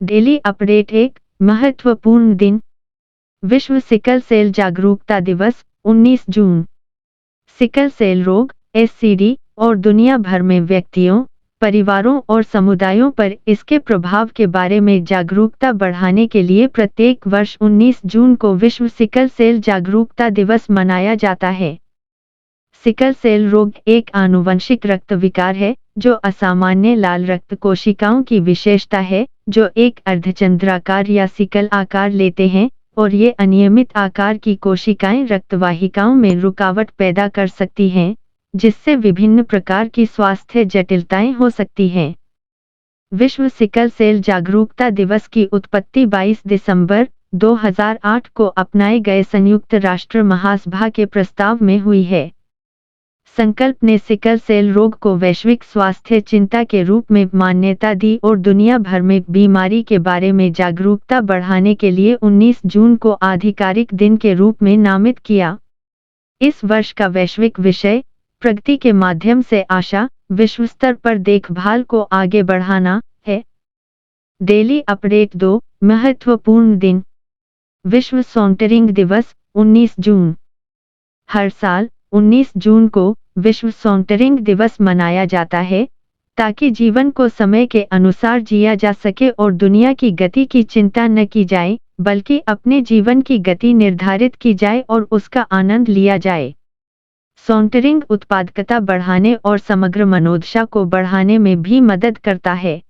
Daily update. एक महत्वपूर्ण दिन, विश्व सिकल सेल जागरूकता दिवस 19 जून। सिकल सेल रोग (एससीडी) और दुनिया भर में व्यक्तियों, परिवारों और समुदायों पर इसके प्रभाव के बारे में जागरूकता बढ़ाने के लिए प्रत्येक वर्ष 19 जून को विश्व सिकल सेल जागरूकता दिवस मनाया जाता है। सिकल सेल रोग एक आनुवंशिक रक्त विकार है जो असामान्य लाल रक्त कोशिकाओं की विशेषता है जो एक अर्धचंद्राकार या सिकल आकार लेते हैं, और ये अनियमित आकार की कोशिकाएं रक्तवाहिकाओं में रुकावट पैदा कर सकती हैं, जिससे विभिन्न प्रकार की स्वास्थ्य जटिलताएं हो सकती हैं। विश्व सिकल सेल जागरूकता दिवस की उत्पत्ति 22 दिसंबर 2008 को अपनाए गए संयुक्त राष्ट्र महासभा के प्रस्ताव में हुई है। संकल्प ने सिकल सेल रोग को वैश्विक स्वास्थ्य चिंता के रूप में मान्यता दी और दुनिया भर में बीमारी के बारे में जागरूकता बढ़ाने के लिए 19 जून को आधिकारिक दिन के रूप में नामित किया। इस वर्ष का वैश्विक विषय प्रगति के माध्यम से आशा, विश्व स्तर पर देखभाल को आगे बढ़ाना है। Daily update. 2 महत्वपूर्ण दिन, विश्व सॉन्टरिंग दिवस 19 जून। हर साल 19 जून को विश्व सॉन्टरिंग दिवस मनाया जाता है ताकि जीवन को समय के अनुसार जिया जा सके और दुनिया की गति की चिंता न की जाए, बल्कि अपने जीवन की गति निर्धारित की जाए और उसका आनंद लिया जाए। सॉन्टरिंग उत्पादकता बढ़ाने और समग्र मनोदशा को बढ़ाने में भी मदद करता है।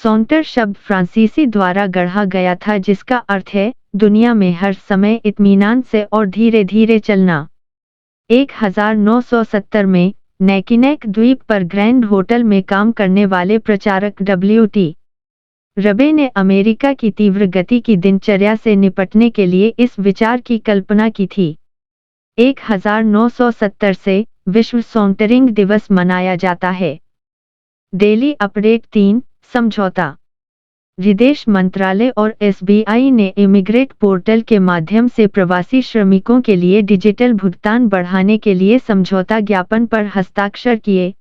सॉन्टर शब्द फ्रांसीसी द्वारा गढ़ा गया था जिसका अर्थ है दुनिया में हर समय इत्मीनान से और धीरे धीरे चलना। 1970 में नैकिनेक द्वीप पर ग्रैंड होटल में काम करने वाले प्रचारक W.T. रबे ने अमेरिका की तीव्र गति की दिनचर्या से निपटने के लिए इस विचार की कल्पना की थी। 1970 से विश्व सॉन्टरिंग दिवस मनाया जाता है। Daily update. 3 समझौता। विदेश मंत्रालय और SBI ने इमिग्रेट पोर्टल के माध्यम से प्रवासी श्रमिकों के लिए डिजिटल भुगतान बढ़ाने के लिए समझौता ज्ञापन पर हस्ताक्षर किए।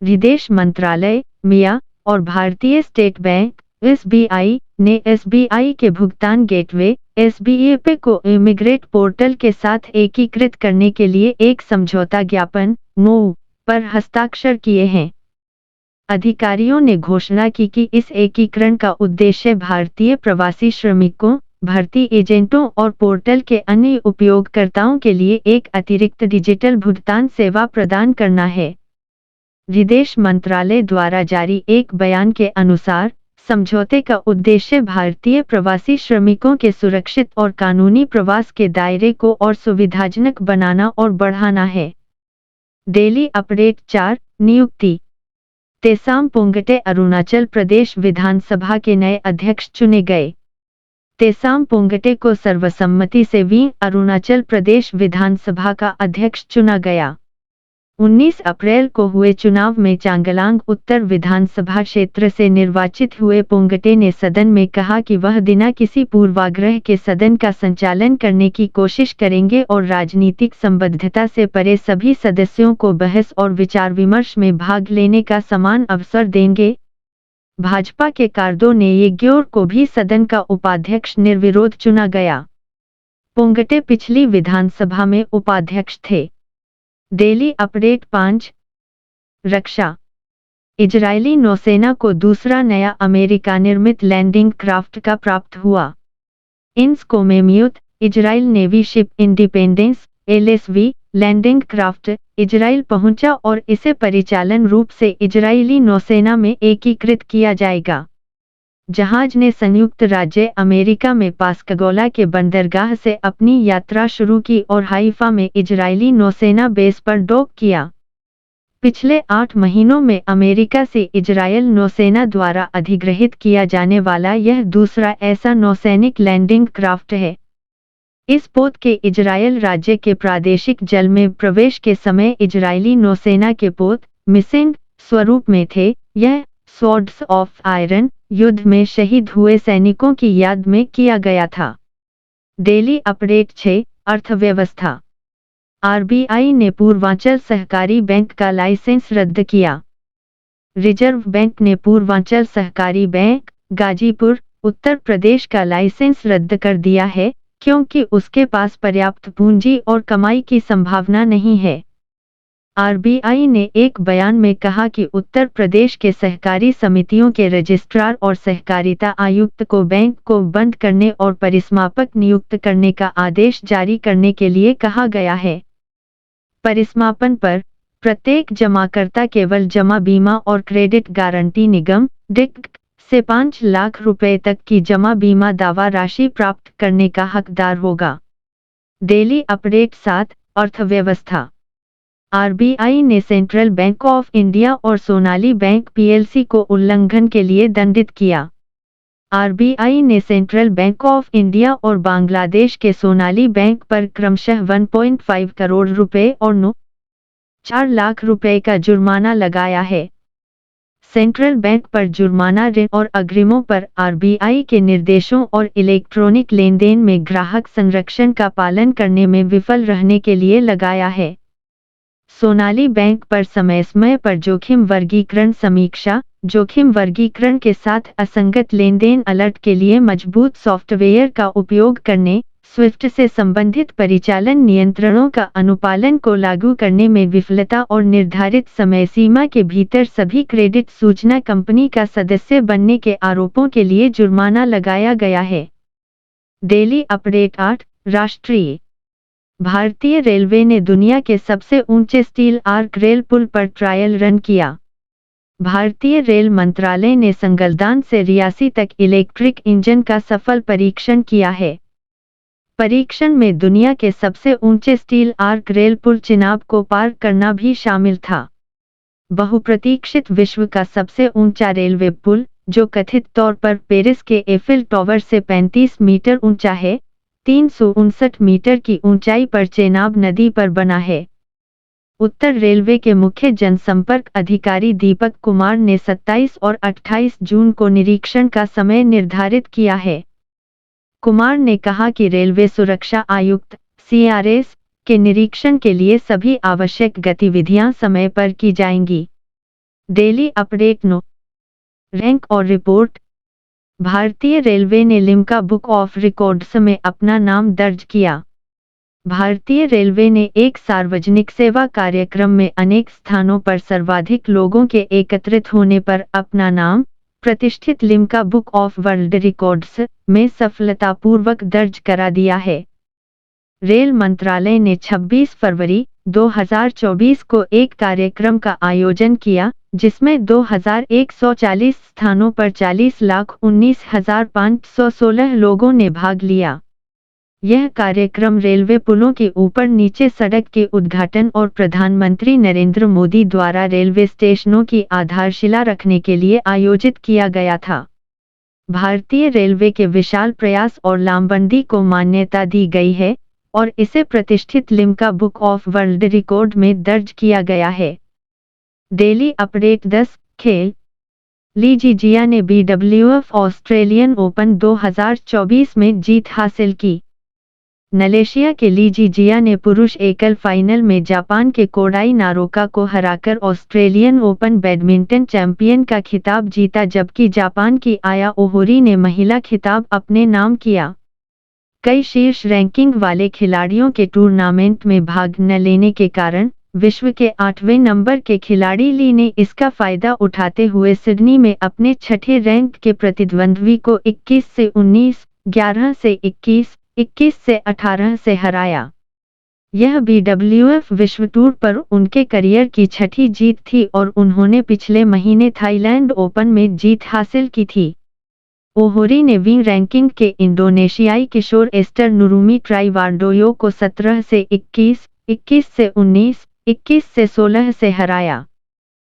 विदेश मंत्रालय (MIA) और भारतीय स्टेट बैंक (SBI) ने SBI के भुगतान गेटवे SBAPay को इमिग्रेट पोर्टल के साथ एकीकृत करने के लिए एक समझौता ज्ञापन (MOU) पर हस्ताक्षर किए हैं। अधिकारियों ने घोषणा की कि इस एकीकरण का उद्देश्य भारतीय प्रवासी श्रमिकों, भर्ती एजेंटों और पोर्टल के अन्य उपयोगकर्ताओं के लिए एक अतिरिक्त डिजिटल भुगतान सेवा प्रदान करना है। विदेश मंत्रालय द्वारा जारी एक बयान के अनुसार, समझौते का उद्देश्य भारतीय प्रवासी श्रमिकों के सुरक्षित और कानूनी प्रवास के दायरे को और सुविधाजनक बनाना और बढ़ाना है। Daily update. 4 नियुक्ति। तेसाम पोंगटे अरुणाचल प्रदेश विधानसभा के नए अध्यक्ष चुने गए। तेसाम पोंगटे को सर्वसम्मति से अरुणाचल प्रदेश विधानसभा का अध्यक्ष चुना गया। 19 अप्रैल को हुए चुनाव में चांगलांग उत्तर विधानसभा क्षेत्र से निर्वाचित हुए पोंगटे ने सदन में कहा कि वह बिना किसी पूर्वाग्रह के सदन का संचालन करने की कोशिश करेंगे और राजनीतिक संबद्धता से परे सभी सदस्यों को बहस और विचार विमर्श में भाग लेने का समान अवसर देंगे। भाजपा के कार्दो नेयेग्योर को भी सदन का उपाध्यक्ष निर्विरोध चुना गया। पोंगटे पिछली विधानसभा में उपाध्यक्ष थे। Daily update. 5 रक्षा। इजरायली नौसेना को दूसरा नया अमेरिका निर्मित लैंडिंग क्राफ्ट का प्राप्त हुआ। इंस्कोमेम्यूट Israel navy ship Independence (LSV) landing craft Israel पहुंचा और इसे परिचालन रूप से इजरायली नौसेना में एकीकृत किया जाएगा। जहाज ने संयुक्त राज्य अमेरिका में पासकगोला के बंदरगाह से अपनी यात्रा शुरू की और हाइफा में इजरायली नौसेना बेस पर डॉक किया। पिछले 8 महीनों में अमेरिका से इजरायल नौसेना द्वारा अधिग्रहित किया जाने वाला यह दूसरा ऐसा नौसैनिक लैंडिंग क्राफ्ट है। इस पोत के इजरायल राज्य के प्रादेशिक जल में प्रवेश के समय इजरायली नौसेना के पोत मिसिंग स्वरूप में थे। यह स्वॉर्ड्स ऑफ आयरन युद्ध में शहीद हुए सैनिकों की याद में किया गया था। Daily update. 6 अर्थव्यवस्था। RBI ने पूर्वांचल सहकारी बैंक का लाइसेंस रद्द किया। रिजर्व बैंक ने पूर्वांचल सहकारी बैंक गाजीपुर, उत्तर प्रदेश का लाइसेंस रद्द कर दिया है क्योंकि उसके पास पर्याप्त पूंजी और कमाई की संभावना नहीं है। आरबीआई ने एक बयान में कहा कि उत्तर प्रदेश के सहकारी समितियों के रजिस्ट्रार और सहकारिता आयुक्त को बैंक को बंद करने और परिसमापक नियुक्त करने का आदेश जारी करने के लिए कहा गया है। परिसमापन पर प्रत्येक जमाकर्ता केवल जमा बीमा और क्रेडिट गारंटी निगम डिक से 5 लाख रुपए तक की जमा बीमा दावा राशि प्राप्त करने का हकदार होगा। डेली अपडेट 7 अर्थव्यवस्था। आरबीआई ने सेंट्रल बैंक ऑफ इंडिया और सोनाली बैंक पीएलसी को उल्लंघन के लिए दंडित किया। आरबीआई ने सेंट्रल बैंक ऑफ इंडिया और बांग्लादेश के सोनाली बैंक पर क्रमशः 1.5 करोड़ रुपए और 4 लाख रुपए का जुर्माना लगाया है। सेंट्रल बैंक पर जुर्माना ऋण और अग्रिमों पर आरबीआई के निर्देशों और इलेक्ट्रॉनिक लेनदेन में ग्राहक संरक्षण का पालन करने में विफल रहने के लिए लगाया है। सोनाली बैंक पर समय पर जोखिम वर्गीकरण समीक्षा, जोखिम वर्गीकरण के साथ असंगत लेनदेन अलर्ट के लिए मजबूत सॉफ्टवेयर का उपयोग करने, स्विफ्ट से संबंधित परिचालन नियंत्रणों का अनुपालन को लागू करने में विफलता और निर्धारित समय सीमा के भीतर सभी क्रेडिट सूचना कंपनी का सदस्य बनने के आरोपों के लिए जुर्माना लगाया गया है। डेली अपडेट 8 राष्ट्रीय। भारतीय रेलवे ने दुनिया के सबसे ऊंचे स्टील आर्क रेल पुल पर ट्रायल रन किया। भारतीय रेल मंत्रालय ने संगलदान से रियासी तक इलेक्ट्रिक इंजन का सफल परीक्षण किया है। परीक्षण में दुनिया के सबसे ऊंचे स्टील आर्क रेल पुल चिनाब को पार करना भी शामिल था। बहुप्रतीक्षित विश्व का सबसे ऊंचा रेलवे पुल, जो कथित तौर पर पेरिस के एफिल टॉवर से 35 मीटर ऊंचा है, 359 मीटर की ऊंचाई पर चेनाब नदी पर बना है। उत्तर रेलवे के मुख्य जनसंपर्क अधिकारी दीपक कुमार ने 27 और 28 जून को निरीक्षण का समय निर्धारित किया है। कुमार ने कहा कि रेलवे सुरक्षा आयुक्त (CRS) के निरीक्षण के लिए सभी आवश्यक गतिविधियां समय पर की जाएंगी। डेली अपडेट 9 रैंक और रिपोर्ट। भारतीय रेलवे ने लिम्का बुक ऑफ रिकॉर्ड्स में अपना नाम दर्ज किया। भारतीय रेलवे ने एक सार्वजनिक सेवा कार्यक्रम में अनेक स्थानों पर सर्वाधिक लोगों के एकत्रित होने पर अपना नाम प्रतिष्ठित Limca book of world records में सफलतापूर्वक दर्ज करा दिया है। रेल मंत्रालय ने 26 फरवरी 2024 को एक कार्यक्रम का आयोजन किया, जिसमें 2140 स्थानों पर 40,19,516 लोगों ने भाग लिया। यह कार्यक्रम रेलवे पुलों के ऊपर नीचे सड़क के उद्घाटन और प्रधानमंत्री नरेंद्र मोदी द्वारा रेलवे स्टेशनों की आधारशिला रखने के लिए आयोजित किया गया था। भारतीय रेलवे के विशाल प्रयास और लामबंदी को मान्यता दी गई है और इसे प्रतिष्ठित Limca book of world record में दर्ज किया गया है। डेली अपडेट 10 खेल। ली जीजिया ने BWF ऑस्ट्रेलियन ओपन 2024 में जीत हासिल की। मलेशिया के ली जीजिया ने पुरुष एकल फाइनल में जापान के कोडाई नारोका को हराकर ऑस्ट्रेलियन ओपन बैडमिंटन चैंपियन का खिताब जीता, जबकि जापान की आया ओहोरी ने महिला खिताब अपने नाम किया। कई शीर्ष रैंकिंग वाले खिलाड़ियों के टूर्नामेंट में भाग न लेने के कारण विश्व के 8वें नंबर के खिलाड़ी ली ने इसका फायदा उठाते हुए सिडनी में अपने छठे रैंक के प्रतिद्वंद्वी को 21 से 19, 11 से 21, 21 से 18 से हराया। यह BWF विश्व टूर पर उनके करियर की छठी जीत थी और उन्होंने पिछले महीने थाईलैंड ओपन में जीत हासिल की थी। ओहोरी ने विंग रैंकिंग के इंडोनेशियाई किशोर एस्टर नुरुमी ट्राइवार्डोयो को 17 से 21, 21 से 19, 21 से 16 से हराया।